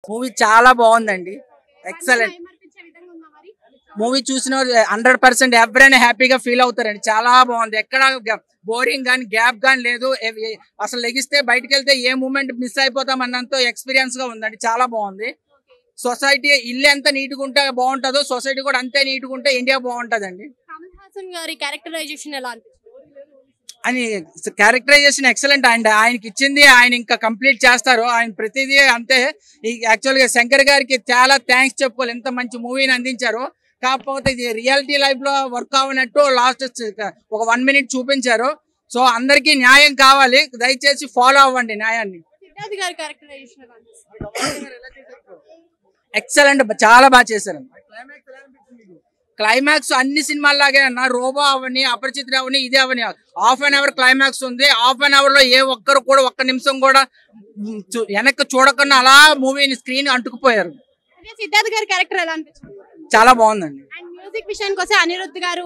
Movie చాలా బాగుందండి, excellent movie. చూసిన 100% ఎవరైనా హ్యాపీగా ఫీల్ అవుతారండి. చాలా బాగుంది, ఎక్కడ బోరింగ్ గానీ గ్యాప్ గానీ లేదు. అసలు లెగిస్తే బయటకు వెళ్తే ఏ మూమెంట్ మిస్ అయిపోతాం అన్నంత ఎక్స్పీరియన్స్ గా ఉందండి. చాలా బాగుంది. సొసైటీ ఇల్లు ఎంత నీట్ గా ఉంటే బాగుంటుందో సొసైటీ కూడా అంతే నీట్ గా ఉంటే ఇండియా బాగుంటదండి. కమల్ హాసన్ గారి క్యారెక్టరైజేషన్ ఎలా అనిపించింది? అని క్యారెక్టరైజేషన్ ఎక్సలెంట్ అండి. ఆయనకి ఇచ్చింది ఆయన ఇంకా కంప్లీట్ చేస్తారు. ఆయన ప్రతిదీ అంతే. యాక్చువల్ గా శంకర్ గారికి చాలా థ్యాంక్స్ చెప్పుకోవాలి, ఎంత మంచి మూవీని అందించారు. కాకపోతే ఇది రియాలిటీ లైఫ్ లో వర్క్ అవనట్టు లాస్ట్ ఒక 1 minute చూపించారు. సో అందరికీ న్యాయం కావాలి, దయచేసి ఫాలో అవ్వండి న్యాయాన్ని. సిద్ధార్థ్ గారి క్యారెక్టరైజేషన్ ఎలా అనిపించింది? ఎక్సలెంట్, చాలా బాగా చేశారు. క్లైమాక్స్ అన్ని సినిమాల్లాగే అన్న, రోబో అవని అపరిచితుడు అవని ఇదే అవని 1/2 hour క్లైమాక్స్ ఉంది. 1/2 hour లో ఏ ఒక్కరు కూడా ఒక్క నిమిషం కూడా వెనక్కి చూడకుండా అలా మూవీని స్క్రీన్ అంటుకుపోయారు. సిద్ధార్థ్ గారి క్యారెక్టర్ ఎలా అనిపించింది? చాలా బాగుందండి. అండ్ మ్యూజిక్ విషయానికి వస్తే అనిరుద్ధ్ గారు